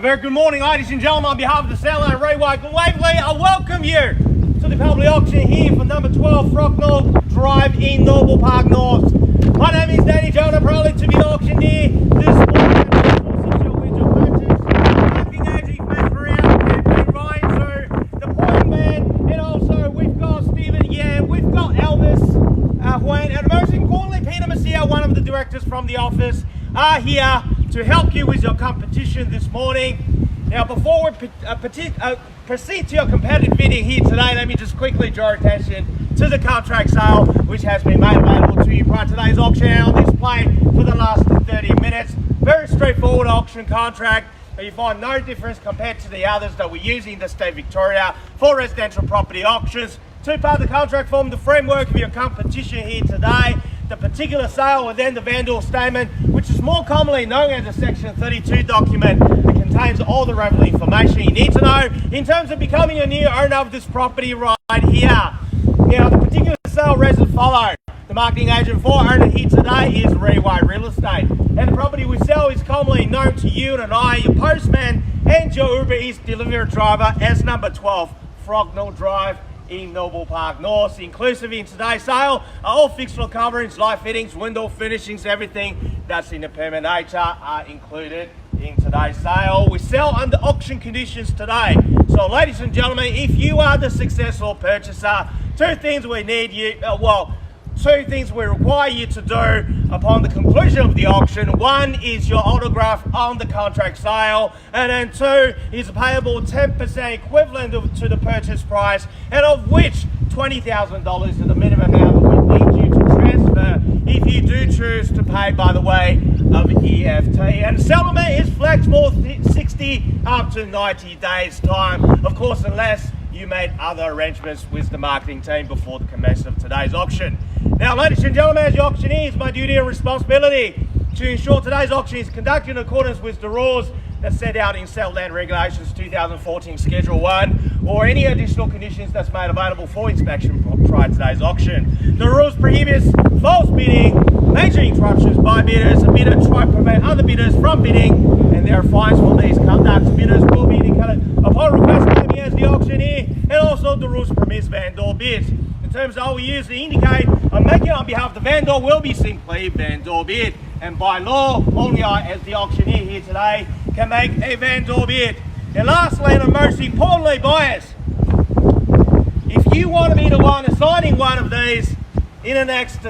Very good morning, ladies and gentlemen. On behalf of the seller, Waverley, I welcome you to the public auction here for number 12 Frognal Drive in Noble Park North. My name is Danny Jones. I'm proud to be the auctioneer this morning. And also we've got Stephen Yan, we've got Elvis Wayne, and most importantly Peter Masia, one of the directors from the office, are here to help you with your competition this morning. Now, before we proceed to your competitive bidding here today, let me just quickly draw attention to the contract sale which has been made available to you prior to today's auction and on display for the last 30 minutes. Very straightforward auction contract. You find no difference compared to the others that we use in the state of Victoria for residential property auctions. Two parts of the contract form the framework of your competition here today. The particular sale and then the vendor statement, which is more commonly known as a Section 32 document. It contains all the relevant information you need to know in terms of becoming a new owner of this property right here. Now, the particular sale reads as follows. The marketing agent for owner here today is Waverley Real Estate. And the property we sell is commonly known to you and I, your postman and your Uber Eats delivery driver as number 12 Frognal Drive in Noble Park North. Inclusive in today's sale are all fixed floor coverings, light fittings, window finishings, everything that's in the permanent nature are included in today's sale. We sell under auction conditions today. So ladies and gentlemen, if you are the successful purchaser, two things we require you to do upon the conclusion of the auction. One is your autograph on the contract sale, and then two is payable 10% equivalent to the purchase price, and of which $20,000 is the minimum amount we need you to transfer if you do choose to pay by the way of EFT. And settlement is flexible 60 up to 90 days time, of course, unless you made other arrangements with the marketing team before the commencement of today's auction. Now, ladies and gentlemen, as your auctioneer, it's my duty and responsibility to ensure today's auction is conducted in accordance with the rules that's set out in Settled Land Regulations 2014 Schedule 1 or any additional conditions that's made available for inspection prior to today's auction. The rules prohibit false bidding, major interruptions by bidders. A bidder try to prevent other bidders from bidding, and there are fines for these conducts. Bidders will be indicated upon request by me as the auctioneer, and also the rules permit vendor bids. In terms of how we use to indicate I'm making on behalf of the vendor will be simply vendor bid, and by law only I as the auctioneer here today can make a vendor bid. And lastly and most importantly, buyers, if you want to be the one assigning one of these in the next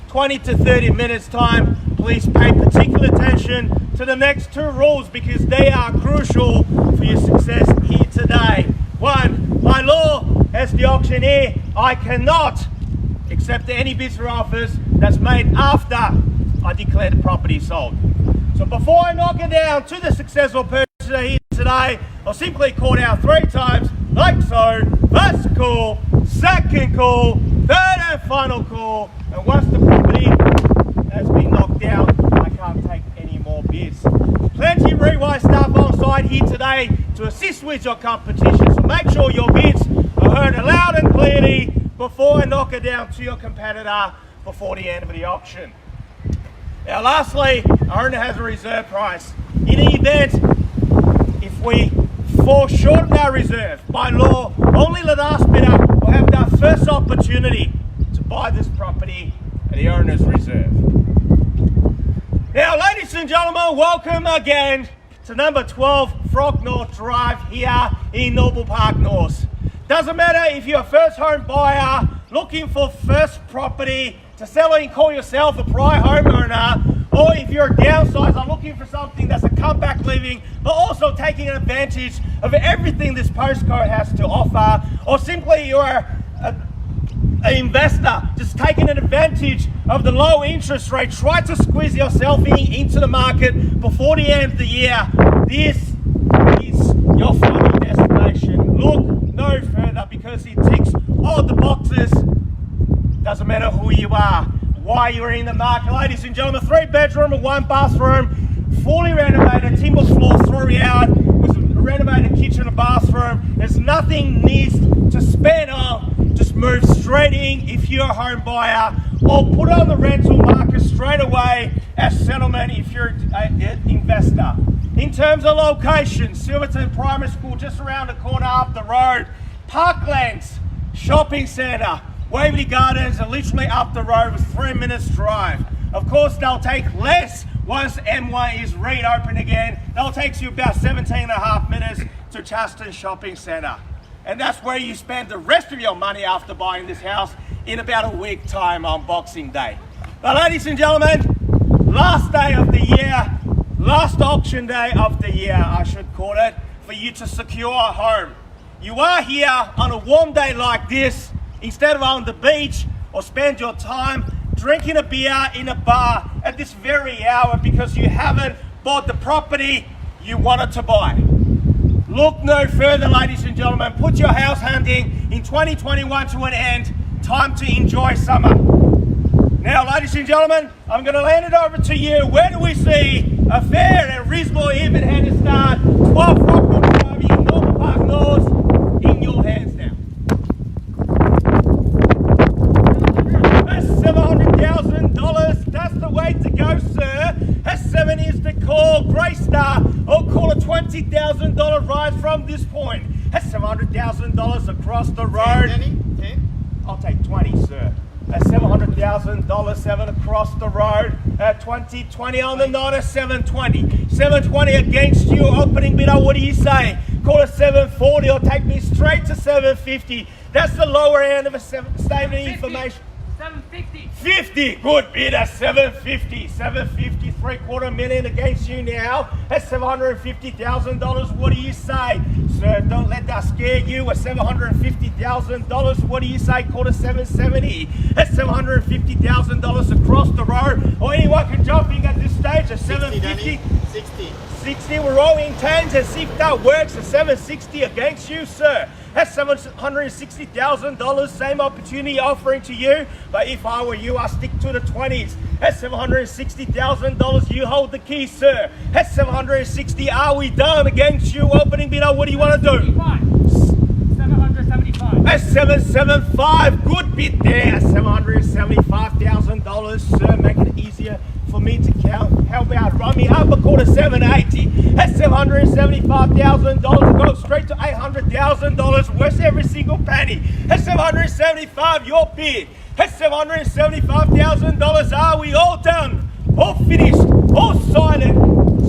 20 to 30 minutes time, please pay particular attention to the next two rules because they are crucial for your success here today. One, by law, as the auctioneer, I cannot accept any bids or offers that's made after I declare the property sold. So before I knock it down to the successful purchaser here today, I'll simply call out 3 times, like so. First call, second call, third and final call, and once the property has been knocked down, I can't take any more bids. Plenty of Waverley staff on site here today to assist with your competition, so make sure your bids are heard loud and clearly before I knock it down to your competitor before the end of the auction. Now lastly, our owner has a reserve price. In the event, if we fall short of our reserve, by law, only the last bidder will have that first opportunity to buy this property at the owner's reserve. Now, ladies and gentlemen, welcome again to number 12 Frognal Drive here in Noble Park North. Doesn't matter if you're a first home buyer looking for first property to sell and call yourself a prior homeowner, or if you're a downsizer looking for something that's a comeback living, but also taking advantage of everything this postcode has to offer, or simply you're an investor just taking advantage of the low interest rate, try to squeeze yourself into the market before the end of the year, this is your final destination. Look no further because it ticks all the boxes. Doesn't matter who you are, why you're in the market. Ladies and gentlemen, 3 bedroom and 1 bathroom, fully renovated, timber floor throughout, with a renovated kitchen and bathroom. There's nothing needs to spend on. Just move straight in if you're a home buyer, or put on the rental market straight away as settlement if you're an investor. In terms of location, Silverton Primary School just around the corner up the road. Parklands Shopping Centre, Waverley Gardens are literally up the road with 3 minutes drive. Of course, they'll take less once M1 is reopened again. They'll take you about 17.5 minutes to Chaston Shopping Centre. And that's where you spend the rest of your money after buying this house in about a week time on Boxing Day. But ladies and gentlemen, last day of the year, last auction day of the year, I should call it, for you to secure a home. You are here on a warm day like this, instead of on the beach, or spend your time drinking a beer in a bar at this very hour because you haven't bought the property you wanted to buy. Look no further, ladies and gentlemen. Put your house hunting in 2021 to an end. Time to enjoy summer. Now, ladies and gentlemen, I'm going to hand it over to you. Where do we see a fair and reasonable even-handed start? 12 Frognal Drive in Northern Park North, in your hands now. That's $700,000. That's the way to go, sir. That's 7 is the call. Grey Star. I'll call a $20,000 rise from this point. That's $700,000 across the road. I'll take 20, sir. At $700,000, 7 across the road. At 20 on the night at 720. 720 against you. Opening bidder, what do you say? Call it 740 or take me straight to 750. That's the lower end of a statement of information. 750. 50, good bidder, 750. 750, $750,000 against you now. That's $750,000. What do you say? Sir, don't let that scare you. At $750,000, what do you say? Call it 770. That's $750,000 across the road. Or anyone can jump in at this stage at 750. 60, we're rolling tens and see if that works. At 760 against you, sir. That's $760,000, same opportunity offering to you. But if I were you, I'd stick to the 20s. That's $760,000, you hold the key, sir. That's 760, are we done against you? Opening bidder, what do you want to do? 775. That's 775, good bid there. $775,000, sir, make it easier for me to count. How about run me up a quarter 780? That's $775,000. Go straight to $800,000. Worth every single penny. That's $775. Your bid. That's $775,000. Are we all done? All finished? All silent,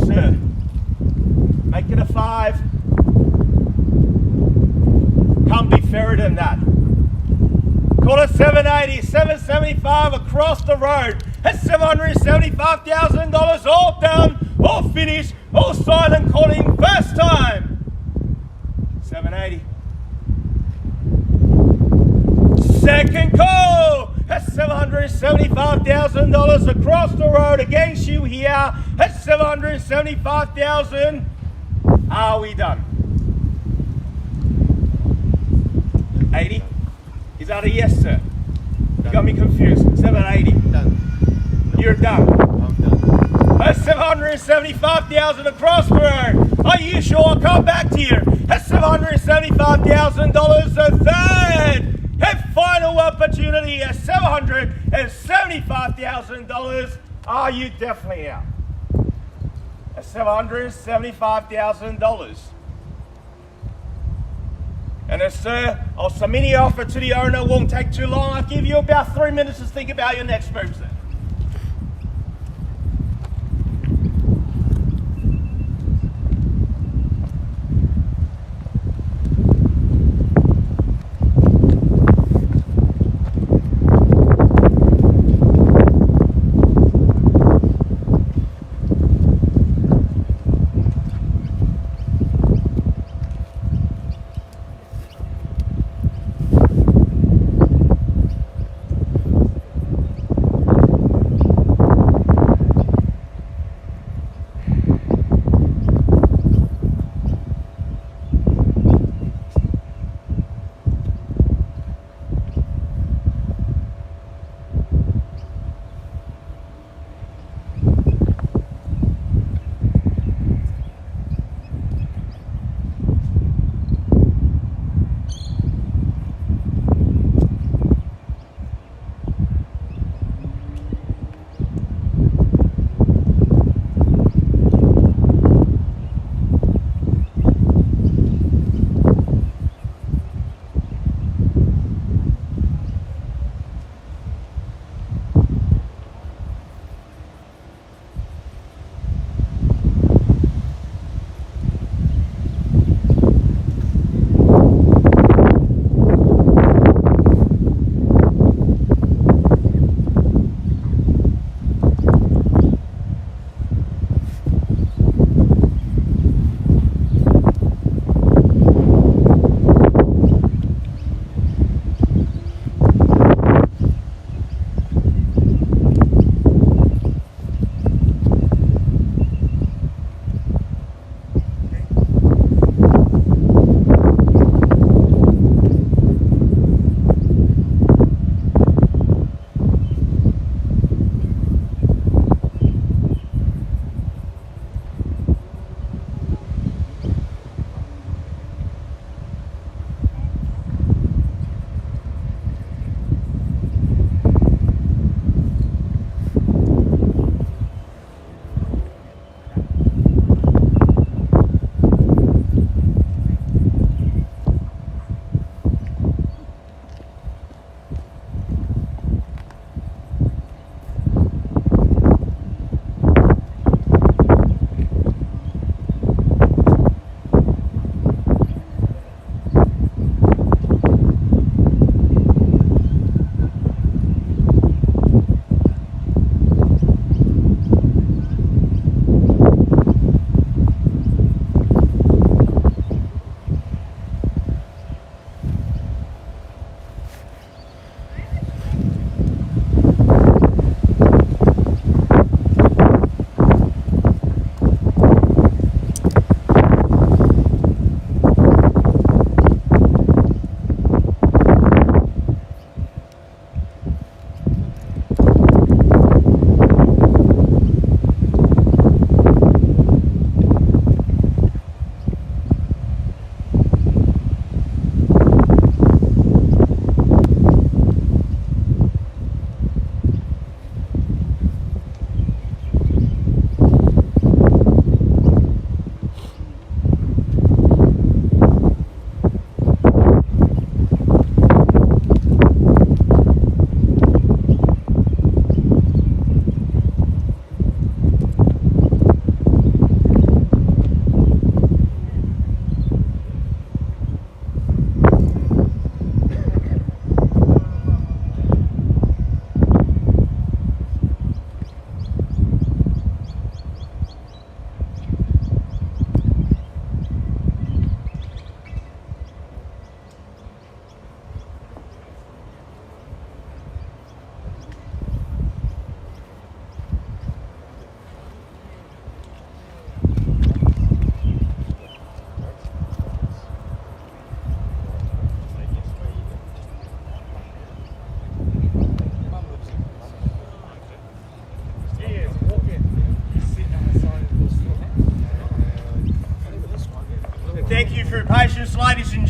sir? Make it a 5. Can't be fairer than that. Call it 780, 775 across the road. That's $775,000, all done, all finished, all silent, calling first time. 780. Second call. That's $775,000 across the road against you here. That's $775,000. Are we done? 80. Is that a yes, sir? Done. You got me confused. 780. Done. You're done. I'm done. That's $775,000 across the road. Are you sure? I'll come back to you. That's $775,000. The third and final opportunity at $775,000. Are you definitely out? At $775,000. And then, sir, I'll submit the offer to the owner. Won't take too long. I'll give you about 3 minutes to think about your next move, sir.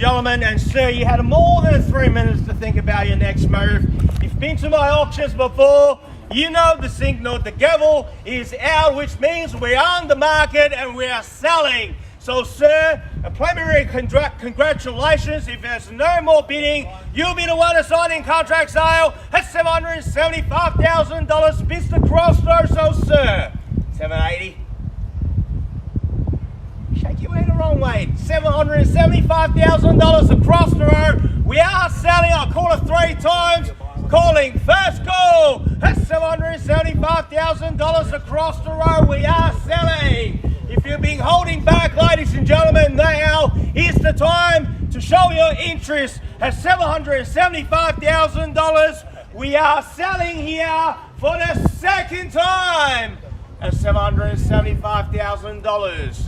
gentlemen, and sir, you had more than 3 minutes to think about your next move. You've been to my auctions before. You know the signal, the gavel is out, which means we're on the market and we are selling. So sir, a preliminary congratulations. If there's no more bidding, you'll be the one to sign in contract sale at $775,000 bids to crossroad. So sir, 780. Shake your head the wrong way. $775,000 across the road. We are selling. I'll call it 3 times. Calling first call at $775,000 across the road. We are selling. If you've been holding back, ladies and gentlemen, now is the time to show your interest at $775,000. We are selling here for the second time at $775,000.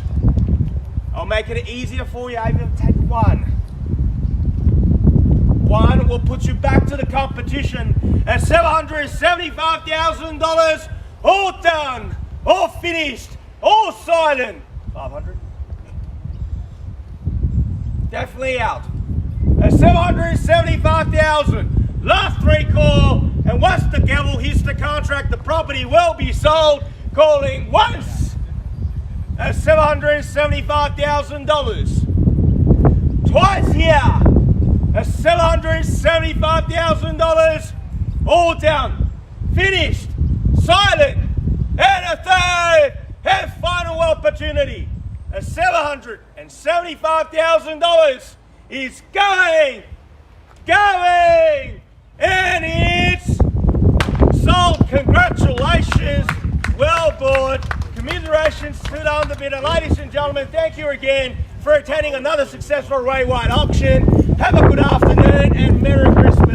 I'll make it easier for you. I will take one. One will put you back to the competition at $775,000. All done, all finished, all silent. 500. Definitely out. At $775,000. Last 3 call, and once the gavel hits the contract, the property will be sold. Calling once at $775,000. Twice here at $775,000. All down, finished, silent, and a third and final opportunity at $775,000 is going, and it's sold. Congratulations, well bought. Commiserations to the underbidder. Ladies and gentlemen, thank you again for attending another successful Ray White auction. Have a good afternoon and Merry Christmas.